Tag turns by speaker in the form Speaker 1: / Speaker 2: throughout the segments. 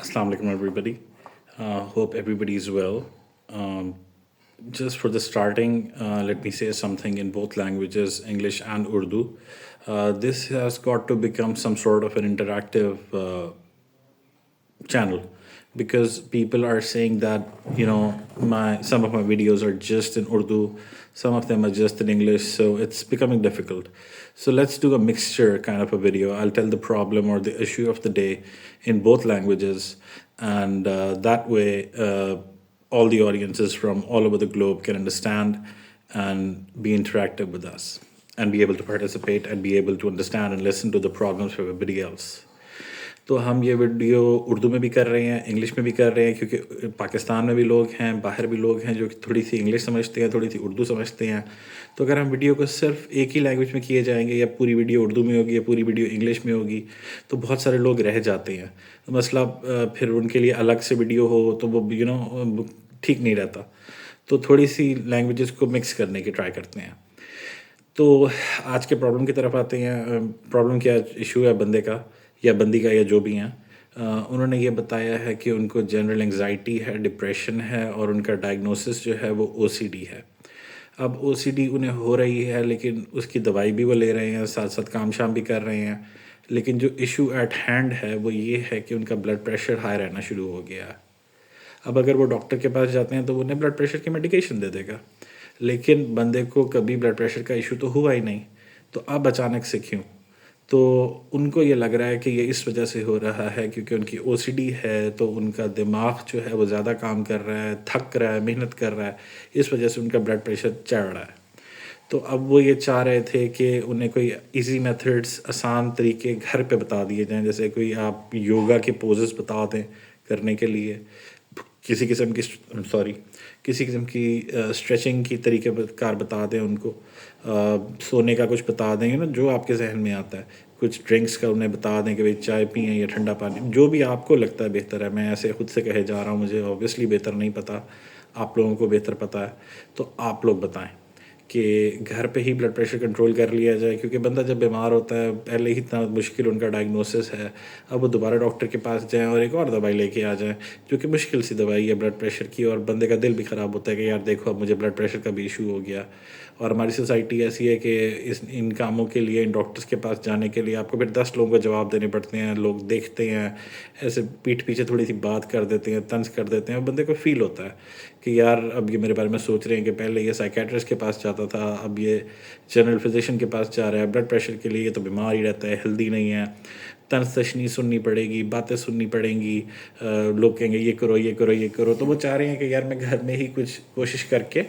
Speaker 1: Assalamu alaikum, everybody. Hope everybody is well. Um, just for the starting, let me say something in both languages, English and Urdu. This has got to become some sort of an interactive channel because people are saying that my some of my videos are just in Urdu, some of them are just in English, so it's becoming difficult. So let's do a mixture kind of a video. I'll tell the problem or the issue of the day in both languages, and that way all the audiences from all over the globe can understand and be interactive with us and be able to participate and be able to understand and listen to the problems of everybody else. تو ہم یہ video Urdu میں بھی کر رہے ہیں، English میں بھی کر رہے ہیں، کیونکہ پاکستان میں بھی لوگ ہیں، باہر بھی لوگ ہیں جو کہ تھوڑی سی انگلش سمجھتے ہیں، تھوڑی سی اردو سمجھتے ہیں. تو اگر ہم ویڈیو کو صرف ایک ہی لینگویج میں کیے جائیں گے، یا پوری ویڈیو اردو میں ہوگی یا پوری ویڈیو انگلش میں ہوگی، تو بہت سارے لوگ رہ جاتے ہیں. مسئلہ پھر ان کے لیے الگ سے ویڈیو ہو تو وہ ٹھیک نہیں رہتا. تو تھوڑی سی لینگویجز کو مکس کرنے کی ٹرائی کرتے ہیں. تو آج کے پرابلم کی طرف آتے ہیں. پرابلم کیا ایشو ہے بندے کا یا بندی کا یا جو بھی ہیں. انہوں نے یہ بتایا ہے کہ ان کو جنرل انگزائٹی ہے، ڈپریشن ہے، اور ان کا ڈائگنوسس جو ہے وہ او سی ڈی ہے. اب او سی ڈی انہیں ہو رہی ہے، لیکن اس کی دوائی بھی وہ لے رہے ہیں، ساتھ ساتھ کام شام بھی کر رہے ہیں. لیکن جو ایشو ایٹ ہینڈ ہے وہ یہ ہے کہ ان کا بلڈ پریشر ہائی رہنا شروع ہو گیا ہے. اب اگر وہ ڈاکٹر کے پاس جاتے ہیں تو وہ انہیں بلڈ پریشر کی میڈیکیشن دے دے گا، لیکن بندے کو کبھی بلڈ پریشر کا ایشو تو ہوا ہی نہیں. تو اب اچانک سے کیوں؟ تو ان کو یہ لگ رہا ہے کہ یہ اس وجہ سے ہو رہا ہے کیونکہ ان کی او سی ڈی ہے، تو ان کا دماغ جو ہے وہ زیادہ کام کر رہا ہے، تھک رہا ہے، محنت کر رہا ہے، اس وجہ سے ان کا بلڈ پریشر چڑھ رہا ہے. تو اب وہ یہ چاہ رہے تھے کہ انہیں کوئی ایزی میتھڈس، آسان طریقے گھر پہ بتا دیے جائیں، جیسے کوئی آپ یوگا کے پوزز بتا دیں کرنے کے لیے، کسی قسم کی اسٹریچنگ کی طریقے کار بتا دیں ان کو، سونے کا کچھ بتا دیں، جو آپ کے ذہن میں آتا ہے. کچھ ڈرنکس کا انہیں بتا دیں کہ بھائی چائے پئیں یا ٹھنڈا پانی، جو بھی آپ کو لگتا ہے بہتر ہے. میں ایسے خود سے کہے جا رہا ہوں، مجھے اوبیسلی بہتر نہیں پتہ، آپ لوگوں کو بہتر پتہ ہے. تو آپ لوگ بتائیں کہ گھر پہ ہی بلڈ پریشر کنٹرول کر لیا جائے، کیونکہ بندہ جب بیمار ہوتا ہے، پہلے ہی اتنا مشکل ان کا ڈائگنوسس ہے، اب وہ دوبارہ ڈاکٹر کے پاس جائیں اور ایک اور دوائی لے کے آ جائیں جو کہ مشکل سی دوائی ہے بلڈ پریشر کی، اور بندے کا دل بھی خراب ہوتا ہے کہ یار دیکھو اب مجھے بلڈ پریشر کا بھی ایشو ہو گیا. اور ہماری سوسائٹی ایسی ہے کہ ان کاموں کے لیے، ان ڈاکٹرس کے پاس جانے کے لیے آپ کو پھر 10 لوگوں کو جواب دینے پڑتے ہیں. لوگ دیکھتے ہیں ایسے پیٹھ پیچھے تھوڑی سی بات کر دیتے ہیں، طنز کر دیتے ہیں، اور بندے کو فیل ہوتا ہے کہ یار اب یہ میرے بارے میں سوچ رہے ہیں کہ پہلے یہ سائیکیٹرسٹ کے پاس جاتا تھا، اب یہ جنرل فزیشین کے پاس جا رہا ہے بلڈ پریشر کے لیے، یہ تو بیمار ہی رہتا ہے، ہیلدی نہیں ہے. طنز تشنی سننی پڑے گی، باتیں سننی پڑیں گی، لوگ کہیں گے یہ کرو یہ کرو یہ کرو. تو وہ چاہ رہے ہیں کہ یار میں گھر میں ہی کچھ کوشش کر کے،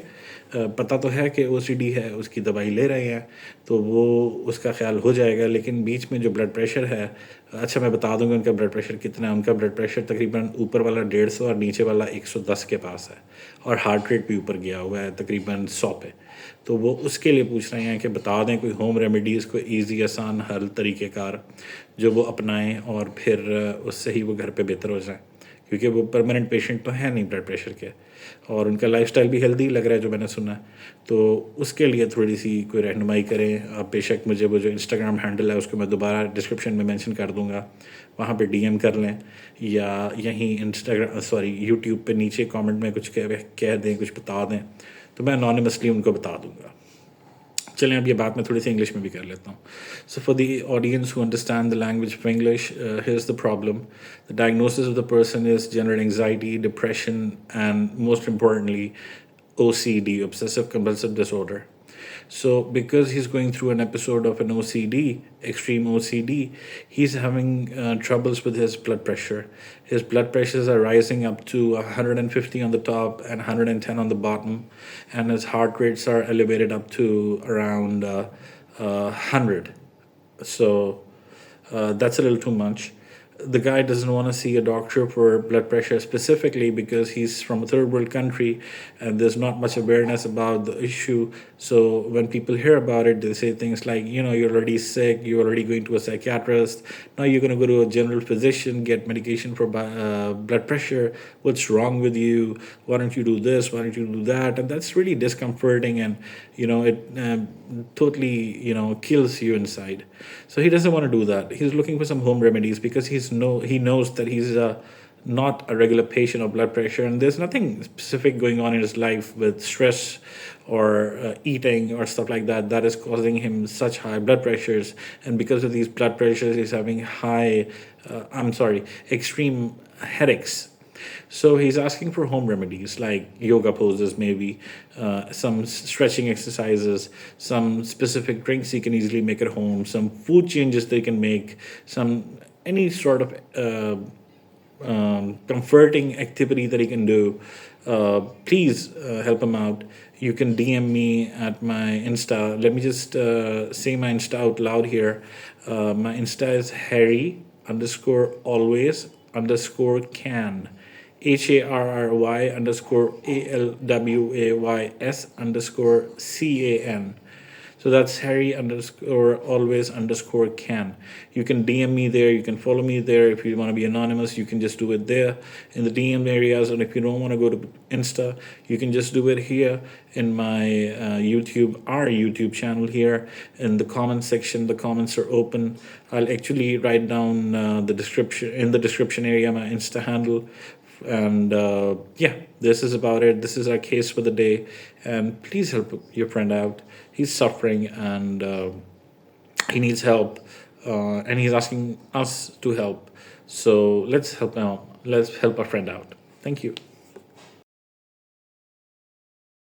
Speaker 1: پتہ تو ہے کہ او سی ڈی ہے، اس کی دوائی لے رہے ہیں تو وہ اس کا خیال ہو جائے گا. لیکن بیچ میں جو بلڈ پریشر ہے، اچھا میں بتا دوں گا ان کا بلڈ پریشر کتنا ہے. ان کا بلڈ پریشر تقریباً اوپر والا 150 اور نیچے والا 110 کے پاس ہے، اور ہارٹ ریٹ بھی اوپر گیا ہوا ہے تقریباً 100 پہ. تو وہ اس کے لیے پوچھ رہے ہیں کہ بتا دیں کوئی ہوم ریمیڈیز، کوئی ایزی آسان حل طریقہ کار جو وہ اپنائیں، اور پھر اس سے ہی وہ گھر پہ بہتر ہو جائیں، کیونکہ وہ پرماننٹ پیشنٹ تو ہیں نہیں بلڈ پریشر کے، اور ان کا لائف سٹائل بھی ہیلدی لگ رہا ہے جو میں نے سنا ہے. تو اس کے لیے تھوڑی سی کوئی رہنمائی کریں آپ. بے شک مجھے وہ جو انسٹاگرام ہینڈل ہے اس کو میں دوبارہ ڈسکرپشن میں مینشن کر دوں گا، وہاں پہ ڈی ایم کر لیں، یا یہیں یوٹیوب پہ نیچے کامنٹ میں کچھ کہہ دیں، کچھ بتا دیں، تو میں انونیمسلی ان کو بتا دوں گا. چلیں اب یہ بات میں تھوڑی سی انگلش میں بھی کر لیتا ہوں. So for the audience who understand the language of English, here is the problem. The diagnosis of the person is general anxiety, depression, and most importantly OCD, obsessive compulsive disorder. So because he's going through an episode of an OCD, extreme OCD, he's having troubles with his blood pressure. His blood pressures are rising up to 150 on the top and 110 on the bottom, and his heart rates are elevated up to around 100. So that's a little too much. The guy doesn't want to see a doctor for blood pressure specifically because he's from a third world country and there's not much awareness about the issue. So when people hear about it, they say things like, you're already sick, you're already going to a psychiatrist, now you're going to go to a general physician, get medication for blood pressure. What's wrong with you? Why don't you do this? Why don't you do that? And that's really discomforting, and it totally kills you inside. So he doesn't want to do that. He's looking for some home remedies because he knows that he's not a regular patient of blood pressure, and there's nothing specific going on in his life with stress or eating or stuff like that that is causing him such high blood pressures. And because of these blood pressures, he's having extreme headaches. So he's asking for home remedies like yoga poses, maybe some stretching exercises, some specific drinks he can easily make at home, some food changes they can make, some any sort of comforting activity that he can do. Please help him out. You can DM me at my Insta. Let me just say my Insta out loud here. My Insta is Harry underscore always underscore can. HARRY underscore ALWAYS underscore CAN. So that's Harry underscore always underscore can. You can DM me there. You can follow me there. If you want to be anonymous, you can just do it there in the DM areas. And if you don't want to go to Insta, you can just do it here in my our YouTube channel here in the comment section. The comments are open. I'll actually write down the description area, my Insta handle. And yeah, this is about it. This is our case for the day. And please help your friend out. He's suffering and he needs help. And he's asking us to help. So let's help out. Let's help our friend out. Thank you.